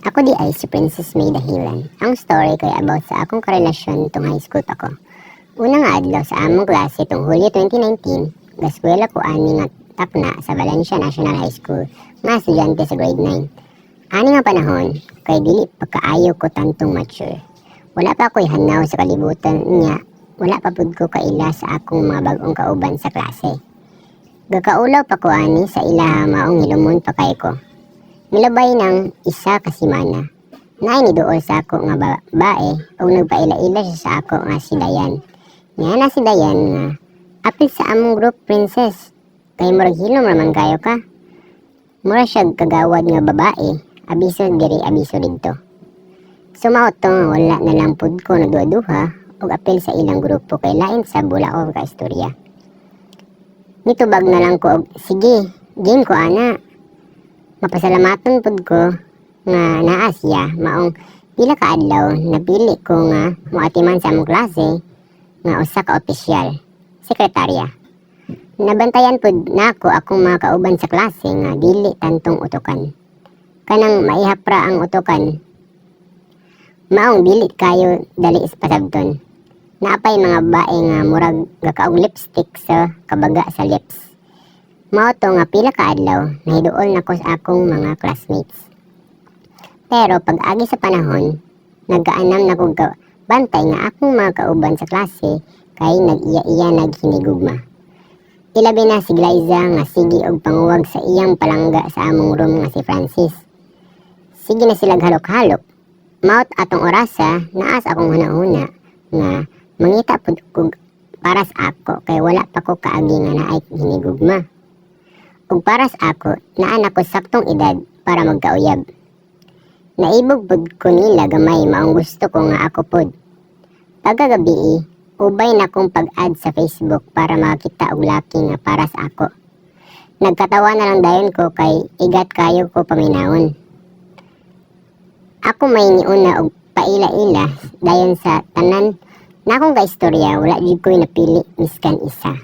Ako di ay si Princess May Dahilan. Ang story ko ay about sa akong karelasyon tung high school pa ko. Una nga adlaw sa among klase tung Hulyo 2019, gaskwela ko ani nga takna sa Valencia National High School nga estudyante sa grade 9. Ani nga panahon, kay dili pagkaayo ko tantong mature. Wala pa ako'y hanaw sa kalibutan niya, wala pa pud ko kaila sa akong mga bagong kauban sa klase. Gakaulaw pa ko ani sa ilaha maong hilumon pa kay ko. Milabay ng isa ka semana. Naay ni duol sa ako nga babae o nagpaila-ila siya sa ako nga si Dayan. Nga na si Dayan nga, apil sa among group princess. Kay murag hilom naman kayo ka. Mura siya kagawad nga babae, abiso diri abiso dito. Sumaot to nga wala na lang pud ko nagduha-duha o apil sa ilang grupo kay lain sa bulaog ka istorya. Nitubag na lang ko og, sige, game ko ana. Mapasalamaton pud ko nga naa siya maong pila ka adlaw napili ko nga moatiman sa among klase nga usa ka opisyal, sekretarya. Nabantayan pud nako akong mga kauban sa klase nga dili tantong utokan. Kanang maihapra ang utokan. Maong dili kayo dali pasabton. Naapay mga bae nga murag gakaog lipstick sa kabaga sa lips. Mao to nga pila ka adlaw nahiduol nako sa akong mga classmates. Pero pag agi sa panahon, nagaanam na kog bantay nga akong mga kauban sa klase kay nag-iya-iya naghinigugma. Ilabi na si Glyza nga sige og panguwag sa iyang palangga sa among room nga si Francis. Sige na sila halok-halok. Maot atong orasa naas akong hunahuna nga mangita pud kog para sa ako kay wala pa ko kaagi nga naay hinigugma. Ug para sa ako, naan ako saktong edad para magkauyab. Naibog pud ko nila gamay maong gusto ko nga ako pud. Pagkagabi, ubay na kong pag-add sa Facebook para makita og laki nga para sa ako. Nagkatawa na lang dayon ko kay igat kayo ko paminawon. Ako may niuna og paila-ila dayon sa tanan na akong kaistorya wala jud ko'y napili miskan isa.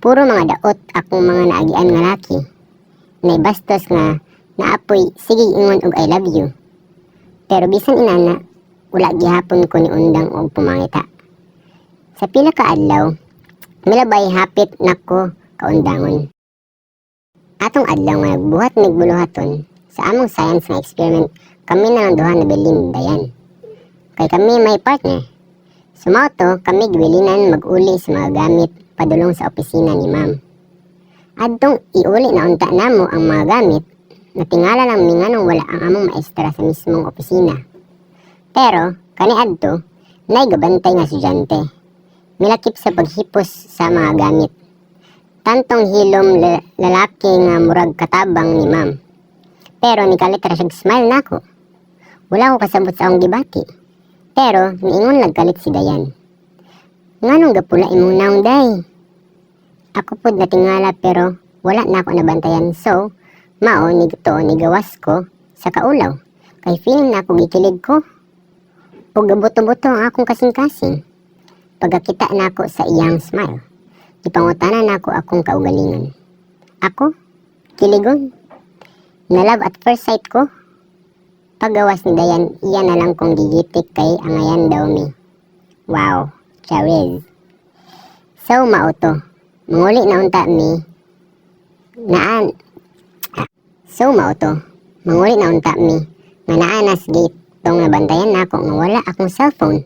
Puro mga daot akong mga naagian nga laki. Naibastos nga naapoy sige ingon og I love you. Pero bisan inana, wala gihapon ko ni undang og pumangita. Sa pila ka adlaw, milabay hapit nako kaundangon. Atong adlaw nga nagbuhat nagbuluhaton sa among science nga experiment, kami na lang duha na bilin dayan. Kay kami may partner. Sumato kami giwilinan mag-uli sa mga gamit padulong sa opisina ni ma'am. Adtong iuli na unta namo ang mga gamit, natingala lang mi nganong wala ang among maestra sa mismong opisina. Pero kani adto, nay gabantay nga estudyante. Milakip sa paghipos sa mga gamit. Tantong hilom lalaki nga murag katabang ni ma'am. Pero nikalit ra siya smile nako. Wala ko kasabot sa akong gibati. Pero niingon nagkalit si Dayan. Nganong gapula imong naong day? Ako pud natingala pero wala na ako nabantayan. So, mao ni gawas ko sa kaulaw. Kay feeling na ako gikilig ko. O gabuto-buto ang akong kasing-kasing. Pagkakita na ako sa iyang smile, ipangutanan na ako akong kaugalingon. Ako? Kiligon? Na-love at first sight ko? Paggawas ni Dayan, iya na lang kong gigitik kay angayan daw mi. Wow! Charis. So, mauto. Manguli na unta mi. Manguli na unta mi. Nga naan nas gate. Tong nabantayan na ako nga wala akong cellphone.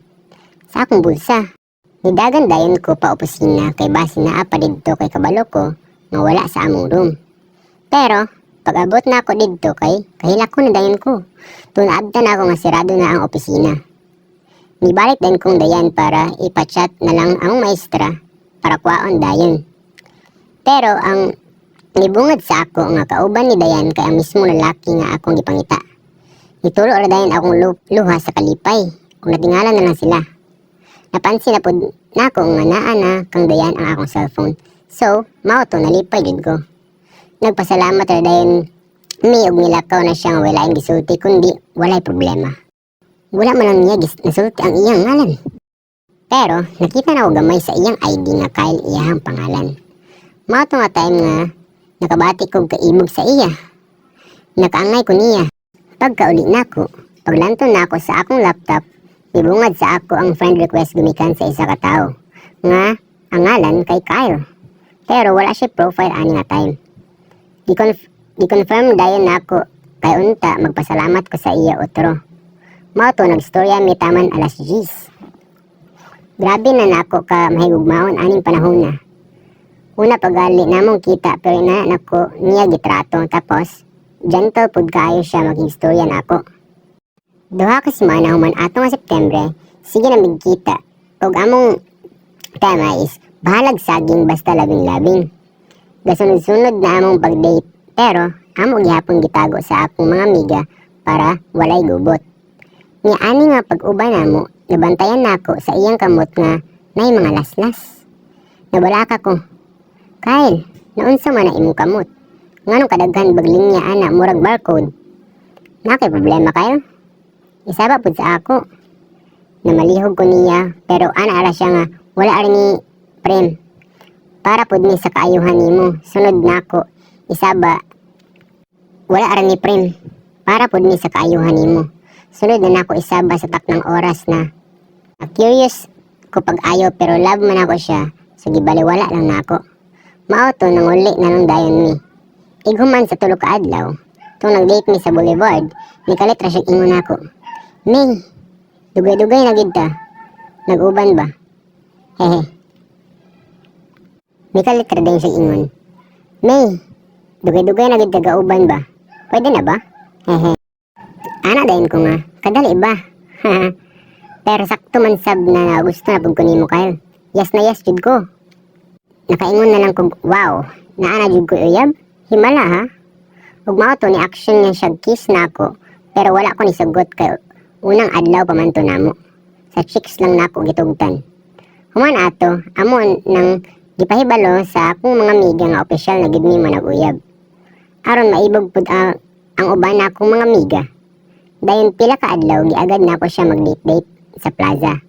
Sa akong bulsa. Nidagan dayon ko pa opisina kay base naa pa didto kay kabalo ko nga wala sa among room. Pero, pag abot na ako didto kay kahila ko na dayon ko. Tunaadta na ako nga sirado na ang opisina. Nibalik din kong Dayan para ipachat na lang ang maestra para kuwaon dayon. Pero ang nibungad sa ako nga kauban ni Dayan kay ang mismo lalaki nga akong gipangita. Nitulo ra dayon akong luha sa kalipay kung natingala na lang sila. Napansin na po nako nga naa na kang Dayan ang akong cellphone. So, mao to nalipay jud ko. Nagpasalamat ra dayon mi og nilakaw na siya nga wala ang gisulti kundi walay problema. Wala man lang niya nasulti ang iyang ngalan. Pero nakita na ko gamay sa iyang ID nga Kyle iyang pangalan. Mao nga time nga nakabati kog kaimog sa iya. Nakaangay ko niya. Pagkauli nako, paglanton nako sa akong laptop, ibungad sa ako ang friend request gumikan sa isa ka tawo nga ang ngalan kay Kyle. Pero wala siya profile ani nga time. Di-confirm dayon nako kay unta magpasalamat ko sa iya otro. Mao to nagstorya mi taman alas 10. Grabe na nako ka mahigugmaon aning panahon na. Una pagali namong kita pero ina nako niya gitrato tapos gentle pud kaayo siya maging-istorya nako. Duha ka semana human ato nga September, sige na migkita. Og among tema is bahalag saging basta labing-labing. Gasunod-sunod na among pag-date pero amo gihapon gitago sa akong mga amiga para walay gubot. Nga ani nga pag-uban namo, nabantayan nako sa iyang kamot nga nay mga laslas. Nabalaka ko, Kyle, naunsa man na imong kamot? Nganong kadaghan baglinya ana murag barcode? Nakay problema Kyle? Isaba pud sa ako. Namalihog ko niya pero ana ara siya nga wala ari ni prem. Para pud ni sa kaayuhan nimo, sunod nako. Isaba wala ara ni prem. Para pud ni sa kaayuhan nimo. Sunod na nako isaba sa taknang oras na. Curious ko pag-ayo pero love man ako siya. So gibaliwala lang nako. Mao to nanguli na lang dayon mi. Ighuman sa tulo ka adlaw. Tung nag-date mi sa boulevard, nikalit ra siya ingon nako. May, dugay-dugay na gid ta. Nag-uban ba? Hehe. Nikalit ra din siya ingon. May, dugay-dugay na gid ta gauban ba? Pwede na ba? Hehe. Ana dayon ko nga, kadali ba? Pero sakto man sab na gusto na pud ko nimo Kyle. Yes na yes jud ko. Nakaingon na lang ko, wow, naana jud ko uyab. Himala ha? Ug mao to ni action niya siya kiss nako, pero wala ko ni sagot kay unang adlaw pa man to namo. Sa chicks lang nako gitugtan. Human ato, amo nang gipahibalo sa akong mga amiga nga opisyal na gid mi man nag-uyab. Aron maibog pud ang uban nakong mga amiga. Dayon pila ka adlaw giagad nako siya mag-date sa plaza.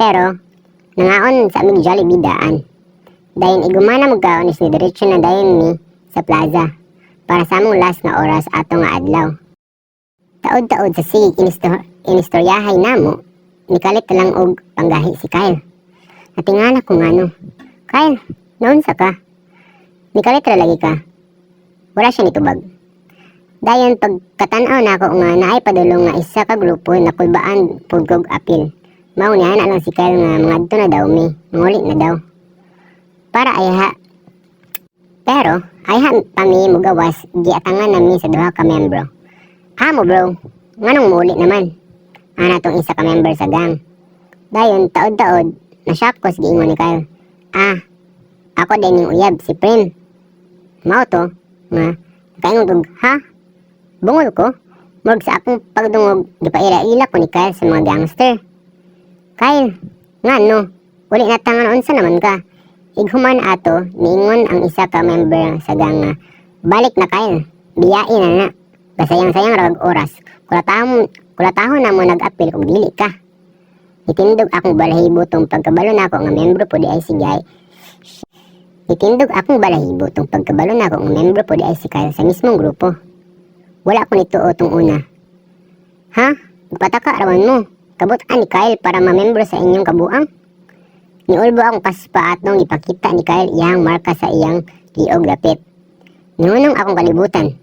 Pero nangaon sa aming Jollibee daan. Dayon igumana mo gaon is ni diretso na dayon ni sa plaza para sa among last na oras ato nga adlaw. Taod-taod sa sig inistoryahay namo, nikalit lang og panggahi si Kyle. Natingala ko ngano, Kyle, naunsa ka? Nikalit ra lagi ka. Wala siya nitubag. Dayon pagkatan-aw nako nga naay padulong nga isa ka grupo na kulbaan pud kog apil. Mao niya na lang si Kyle nga mangadto na daw mi, manguli na daw. Para ayaha. Pero ayaha pa mi mugawas giatangan nami sa duha ka membro. Amo bro, nganong muli naman? Ana tong isa ka member sa gang. Dayon taod-taod na-shock ko sige ingon ni Kyle. Ako din yung uyab si Prim. Mao to nga kaingon kog ha? Bungol ko, murag sa akong pagdungog, gipaila-ila ko ni Kyle sa mga gangster. Kyle, nga no, uli na tangan unsa naman ka. Ighuman ato, niingon ang isa ka member sa gang nga, balik na Kyle, biyain na na. Kasayang-sayang rag oras, kulatahon na mo nag-apil kung dili ka. Itindog akong balahibo tong pagkabalo na ako nga membro po di ay si Guy. Itindog akong balahibo tong pagkabalo na ako nga membro po di ay si Kyle sa mismong grupo. Wala ko nito o tong una. Ha? Pataka raman mo. Kabutan ni Kyle para mamembro sa inyong kabuang? Niulbo akong paspa at nung ipakita ni Kyle iyang marka sa iyang liog lapit. Nunong akong kalibutan.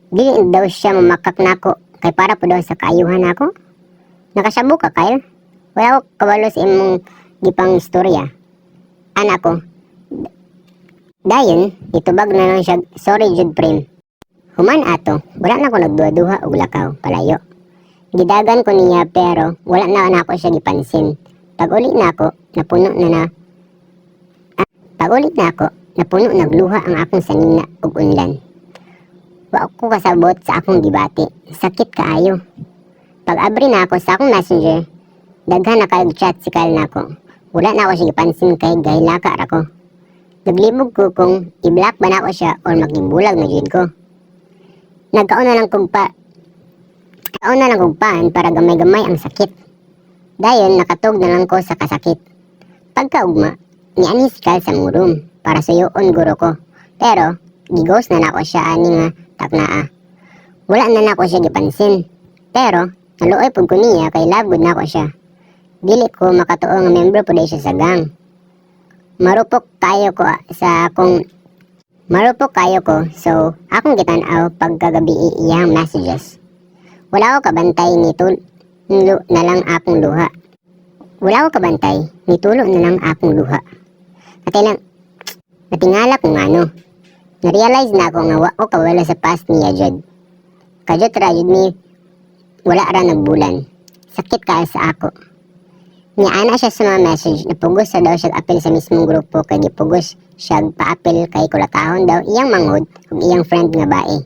Dili daw siya mamakak nako kay para po daw sa kaayuhan nako. Nakasabo ka Kyle? Wala ko kabalo sa imong gipang istorya. Anak ko. Dayon, itubag na lang siya, sorry Jude Prim. Human ato, wala na ko nagduha-duha og lakaw, palayo. Gidagan ko niya pero wala na ako siya gipansin. Pag-uli na ako, napuno nagluha ang akong sanina og unlan. Wa ko kasabot sa akong gibati, sakit kaayo. Pag-abri na ako sa akong messenger, daghan na kayog chat si Kyle nako. Wala na ako siya gipansin kay gahilaka ra ko. Naglibog ko kung i-block ba na ako siya or magimbulag na jud ko. Nagkaon na lang kong paan para gamay-gamay ang sakit. Dayon nakatog na lang ko sa kasakit. Pagkaugma, niani si Kyle sa murum para suyoon guro ko. Pero gighost na nako siya ani nga taknaa. Wala na nako siya gipansin. Pero naluoy pud ko niya kay love good na ko siya. Dili ko makatuo nga membro pud siya sa gang. Marupok kayo ko so akong gitan-aw pagkagabi iyang messages. Wala ko kabantay ni tulo na lang akong luha. Natingala ko nga no. Na-realize na ako nga wa ko kawala sa past niya jud. Kajot ra jud mi wala ra nagbulan. Sakit kaya sa ako. Niya ana siya sa mga message na pugos sa daw siya apil sa mismong grupo kay gipugos siya paapil kay kulatahon daw iyang mangod ug iyang friend nga bae.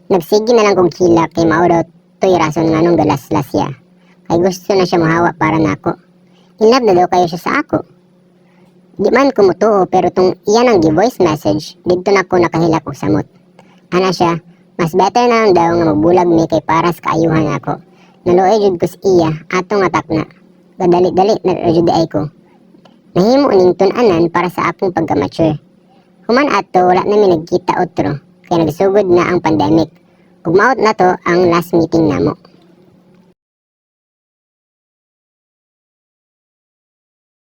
Nagsige na lang kog kila kay mao daw toy rason nganong galaslas siya. Kay gusto na siya mahawa para nako. In love na daw kayo siya sa ako. Di man ko mutuo pero tong iyan ang gi-voice message didto na ko nakahilak og samot. Ana siya, mas better na lang daw nga magbulag mi kay paras kaayuhan ako. Naluoy jud ko sa iya atong atak na. Kadali-dali na jud ay ko. Nahimo ning tun-anan para sa akong pagka-mature. Human ato wala na mi nagkita otro kay nagsugod na ang pandemic. Ug maot na to ang last meeting namo.